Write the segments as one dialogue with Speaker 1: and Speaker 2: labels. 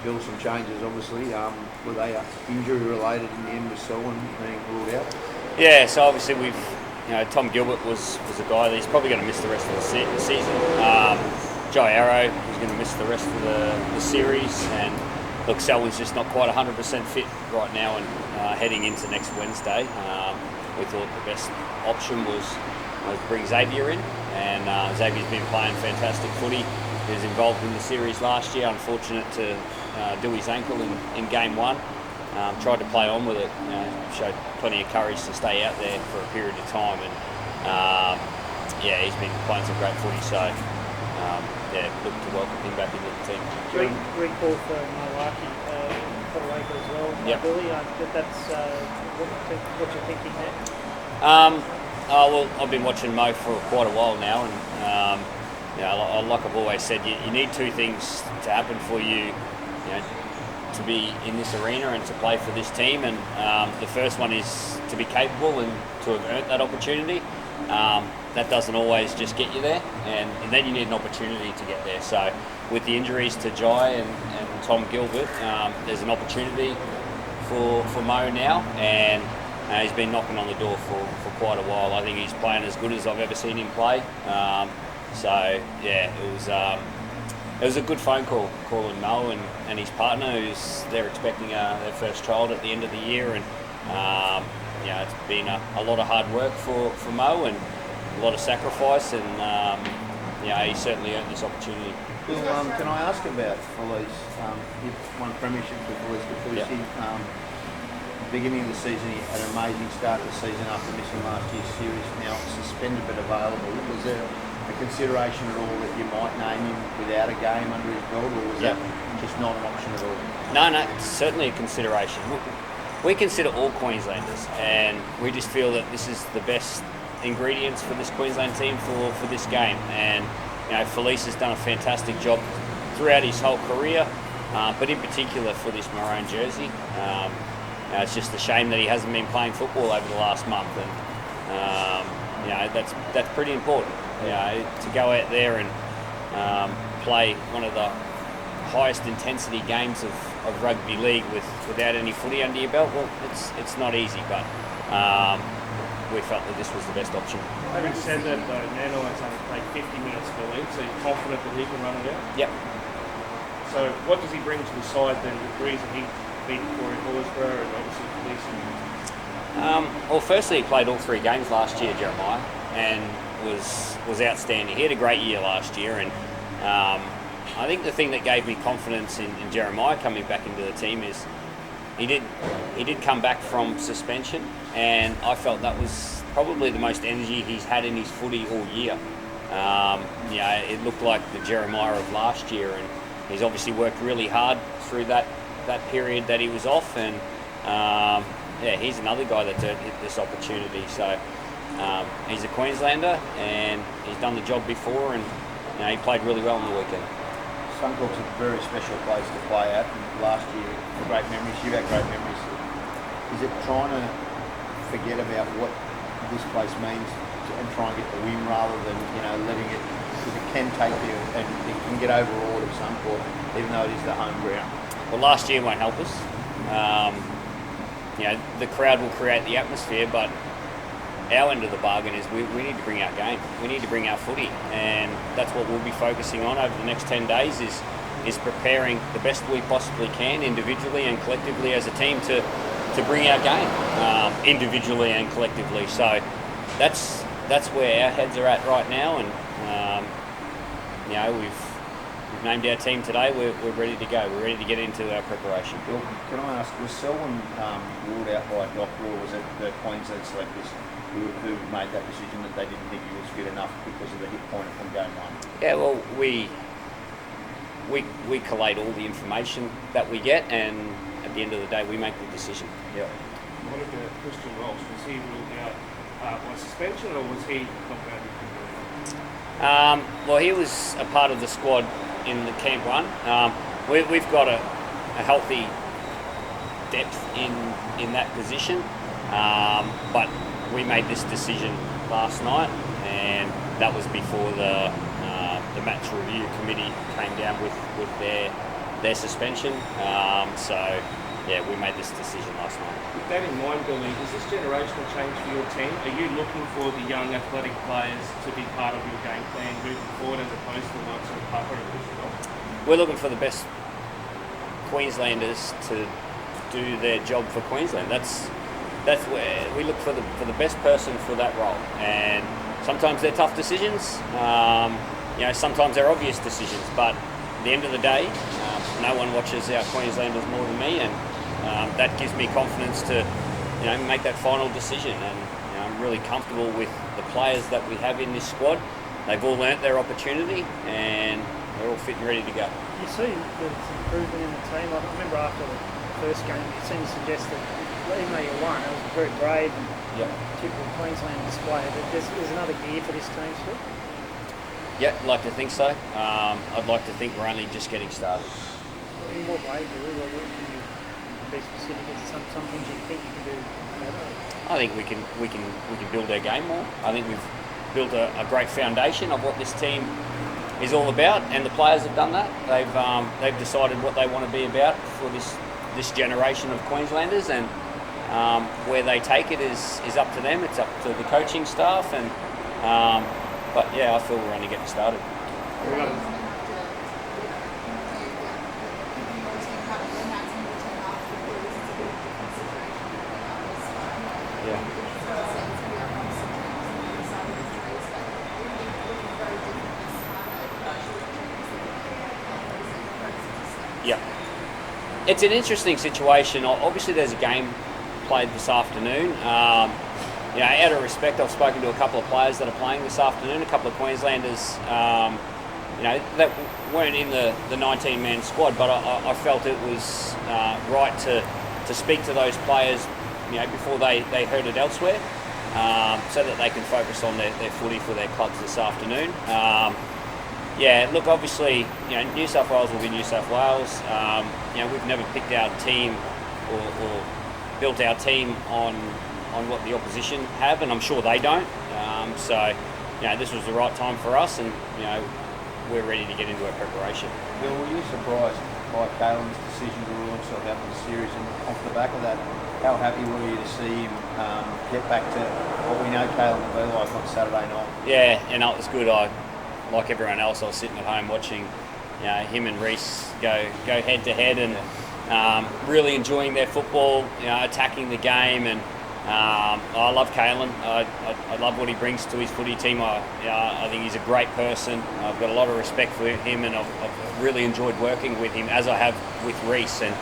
Speaker 1: Bill, some changes obviously. Were they injury related in the end with Selwyn being ruled out?
Speaker 2: Yeah, so obviously Tom Gilbert was a guy that he's probably going to miss the rest of the season. Joe Arrow is going to miss the rest of the series, and look, Selwyn's just not quite 100% fit right now, and heading into next Wednesday, we thought the best option was bring Xavier in, and Xavier's been playing fantastic footy. He was involved in the series last year, unfortunate to do his ankle in game one. Tried to play on with it, showed plenty of courage to stay out there for a period of time, and he's been playing some great footy, so look to welcome him back into the team.
Speaker 3: Recall for Milwaukee for the Lakers as well.
Speaker 2: Yep.
Speaker 3: Billy, that's what you're thinking there?
Speaker 2: Well, I've been watching Mo for quite a while now, and like I've always said, you need two things to happen for you to be in this arena and to play for this team, and the first one is to be capable and to have earned that opportunity. That doesn't always just get you there, and then you need an opportunity to get there. So with the injuries to Jai and Tom Gilbert, there's an opportunity for Mo now, and he's been knocking on the door for quite a while. I think he's playing as good as I've ever seen him play. It was a good phone call, calling Mo and his partner, who's they're expecting their first child at the end of the year, and it's been a lot of hard work for Mo and a lot of sacrifice, and he certainly earned this opportunity.
Speaker 1: Bill, can I ask about Felice? You've won premiership with Felice before.
Speaker 2: Yeah.
Speaker 1: Beginning of the season, he had an amazing start to the season after missing last year's series. Now suspended but available. Was there a consideration at all that you might name him without a game under his belt, or was that just not an option at all?
Speaker 2: No, it's certainly a consideration. We consider all Queenslanders, and we just feel that this is the best ingredients for this Queensland team for this game. And Felice has done a fantastic job throughout his whole career, but in particular for this maroon jersey. It's just a shame that he hasn't been playing football over the last month, and that's pretty important. To go out there and play one of the highest intensity games of rugby league without any footy under your belt, well, it's not easy, but we felt that this was the best option.
Speaker 4: Having said that, though, Nano has only played 50 minutes for Leeds, so you're confident that he can run it out?
Speaker 2: Yep.
Speaker 4: So what does he bring to the side then, with the reason he beat Corey Horsburgh and obviously Felice?
Speaker 2: Well, firstly, he played all 3 games last year, Jeremiah, and was outstanding. He had a great year last year, and I think the thing that gave me confidence in Jeremiah coming back into the team is he did come back from suspension, and I felt that was probably the most energy he's had in his footy all year. It looked like the Jeremiah of last year, and he's obviously worked really hard through that period that he was off, and he's another guy that's hit this opportunity. So he's a Queenslander, and he's done the job before, and he played really well on the weekend.
Speaker 1: Suncorp's a very special place to play at, and last year, great memories. You had great memories. Is it trying to forget about what this place means and try and get the win rather than letting it, because it can take you and it can get overawed at Suncorp, even though it is the home ground?
Speaker 2: Well, last year won't help us. The crowd will create the atmosphere, but our end of the bargain is we need to bring our game. We need to bring our footy, and that's what we'll be focusing on over the next 10 days is preparing the best we possibly can, individually and collectively as a team, to bring our game, individually and collectively. So that's where our heads are at right now, and we've named our team today. We're ready to go. We're ready to get into our preparation.
Speaker 1: Bill, can I ask, was Selwyn ruled out by a doctor, or was it the Queensland selectors who made that decision that they didn't think he was fit enough because of the hit point from game one?
Speaker 2: Yeah, well, we collate all the information that we get, and at the end of the day, we make the decision.
Speaker 1: Yeah.
Speaker 4: What about Christian Walsh? Was he ruled out by suspension, or was he knocked out?
Speaker 2: Well, he was a part of the squad in the Camp 1. We've got a healthy depth in that position, but we made this decision last night, and that was before the match review committee came down with their their suspension. So yeah, we made this decision last night.
Speaker 4: With that in mind, Billy, is this generational change for your team? Are you looking for the young athletic players to be part of your game plan moving forward as opposed to the likes of Papa and Israel?
Speaker 2: We're looking for the best Queenslanders to do their job for Queensland. That's where we look for the best person for that role. And sometimes they're tough decisions. Sometimes they're obvious decisions. But at the end of the day, no one watches our Queenslanders more than me, and that gives me confidence to make that final decision. And I'm really comfortable with the players that we have in this squad. They've all learnt their opportunity, and they're all fit and ready to go.
Speaker 3: You see there's improvement in the team. I remember after the first game, you seemed to suggest that even though you won, it was very brave and typical Queensland display. There's another gear for this team still?
Speaker 2: Yeah, I'd like to think so. I'd like to think we're only just getting started.
Speaker 3: In what way, Billy? What can you be specific? Is there some things you think you can do better?
Speaker 2: I think we can build our game more. I think we've built a great foundation of what this team is all about, and the players have done that. They've decided what they want to be about for this generation of Queenslanders, and where they take it is up to them. It's up to the coaching staff, and but yeah, I feel we're only getting started. Yeah, it's an interesting situation. Obviously, there's a game played this afternoon. Out of respect, I've spoken to a couple of players that are playing this afternoon, a couple of Queenslanders, that weren't in the 19-man squad, but I felt it was right to speak to those players, before they heard it elsewhere, so that they can focus on their footy for their clubs this afternoon. Look, obviously, New South Wales will be New South Wales. We've never picked our team or built our team on what the opposition have, and I'm sure they don't. This was the right time for us, and we're ready to get into our preparation.
Speaker 1: Bill, were you surprised by Caelan's decision to rule himself out of the series, and off the back of that, how happy were you to see him get back to what we know Caelan to be like on Saturday night?
Speaker 2: Yeah, it was good. Like everyone else, I was sitting at home watching him and Reece go head to head, and really enjoying their football, attacking the game. And I love Caelan. I love what he brings to his footy team. I think he's a great person. I've got a lot of respect for him, and I've really enjoyed working with him, as I have with Reece. And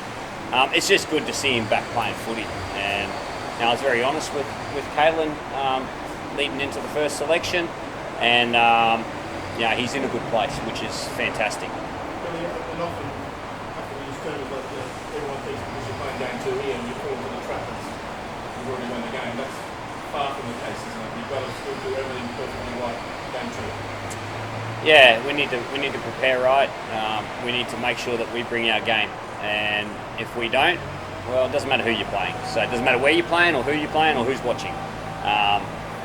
Speaker 2: it's just good to see him back playing footy. And I was very honest with Caelan leading into the first selection, and he's in a good place, which is fantastic.
Speaker 5: And often, after these terms, everyone thinks because you're playing game 2 here and you fall into the trap, you've already won the game. That's far from the case, isn't it? You've got to still do everything perfectly right game 2.
Speaker 2: Yeah, we need to prepare right. We need to make sure that we bring our game, and if we don't, well, it doesn't matter who you're playing. So it doesn't matter where you're playing, or who you're playing, or who's watching.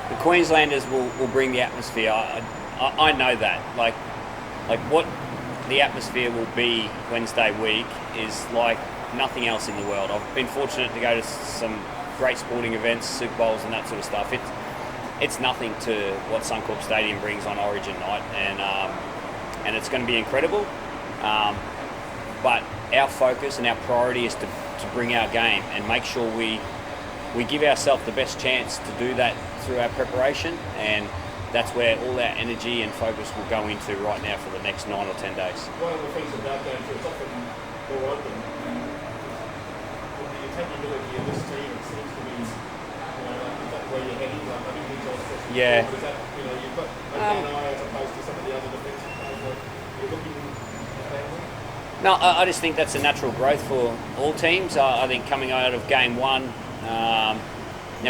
Speaker 2: The Queenslanders will bring the atmosphere. I know that. Like what the atmosphere will be Wednesday week is like nothing else in the world. I've been fortunate to go to some great sporting events, Super Bowls and that sort of stuff. It's nothing to what Suncorp Stadium brings on Origin night, and it's going to be incredible. But our focus and our priority is to bring our game and make sure we give ourselves the best chance to do that through our preparation, and that's where all our energy and focus will go into right now for the next 9 or 10 days.
Speaker 5: One of the things about going through, it's often more open, and with the attacking ability of this team, it seems to be, is that where you're heading? I think these are especially
Speaker 2: Yeah.
Speaker 5: but is that, you've got eye as opposed to some of the other defensive players that you're looking at.
Speaker 2: No, I just think that's a natural growth for all teams. I think coming out of game 1,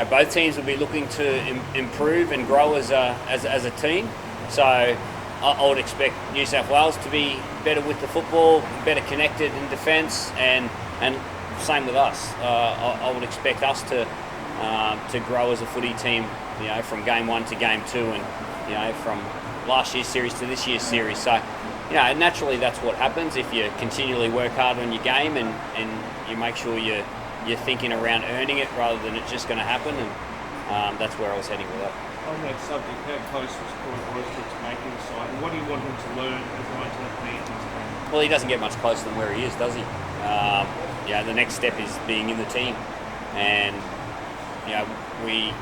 Speaker 2: both teams will be looking to improve and grow as a team. So I would expect New South Wales to be better with the football, better connected in defence, and same with us. I would expect us to grow as a footy team, from game 1 to game 2, and from last year's series to this year's series. So naturally that's what happens if you continually work hard on your game and you make sure you're thinking around earning it rather than it's just going to happen. And that's where I was heading with that.
Speaker 4: On that subject, how close was Corey Royster to making the side, and what do you want him to learn as 19 team?
Speaker 2: Well, he doesn't get much closer than where he is, does he? The next step is being in the team, and we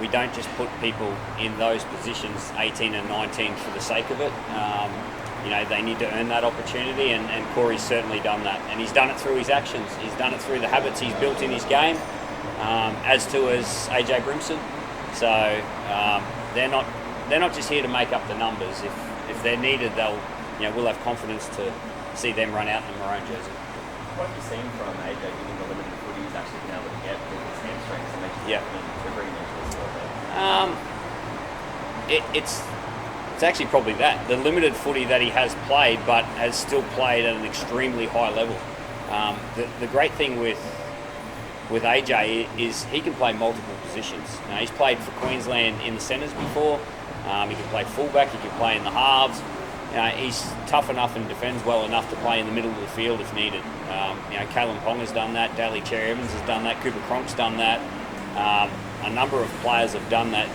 Speaker 2: don't just put people in those positions, 18 and 19, for the sake of it. They need to earn that opportunity, and Corey's certainly done that, and he's done it through his actions. He's done it through the habits he's built in his game, as AJ Brimson. So they're not just here to make up the numbers. If they're needed, we'll have confidence to see them run out in a maroon jersey.
Speaker 6: What have you seen from AJ given the limited footy he's actually been able to get with his hamstrings and makes you to bring him into the squad? It's actually probably that. The limited footy that he has played, but has still played at an extremely high level. The great thing with AJ is he can play multiple positions. He's played for Queensland in the centres before. He can play fullback, he can play in the halves. He's tough enough and defends well enough to play in the middle of the field if needed. Kalen Pong has done that, Daly Cherry Evans has done that, Cooper Cronk's done that. A number of players have done that.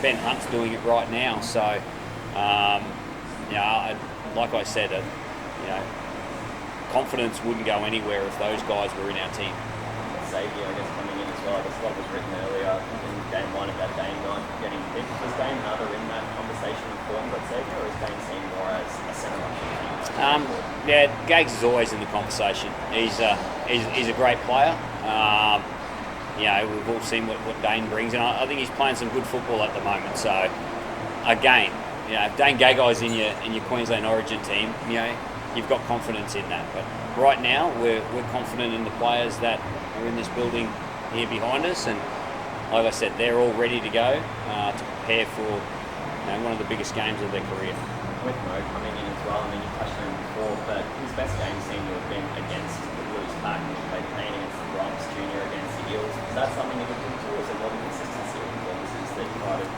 Speaker 6: Ben Hunt's doing it right now. So, like I said, confidence wouldn't go anywhere if those guys were in our team. Xavier, I guess, coming in as well. I guess a lot was written earlier in game one about Dane not getting picked. Was Dane another in that conversation for Xavier, or is Dane seen more as a centre rush?
Speaker 2: Gags is always in the conversation. He's a great player. We've all seen what Dane brings, and I think he's playing some good football at the moment. So, again, if Dane Gagai's in your Queensland Origin team, you've got confidence in that. But right now, we're confident in the players that are in this building here behind us, and like I said, they're all ready to go to prepare for one of the biggest games of their career.
Speaker 6: With Mo coming in as well, you touched on him before, but his best game seemed to have been against the Blues back when he played Payne against the Bronx Junior against the Eels. Is that something you're looking to, or is it more the consistency of performances that you provided?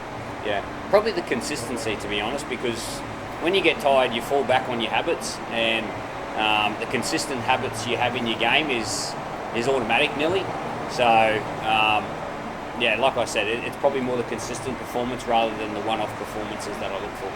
Speaker 2: Yeah, probably the consistency, to be honest, because when you get tired, you fall back on your habits, and the consistent habits you have in your game is automatic nearly. So, like I said, it's probably more the consistent performance rather than the one-off performances that I look for.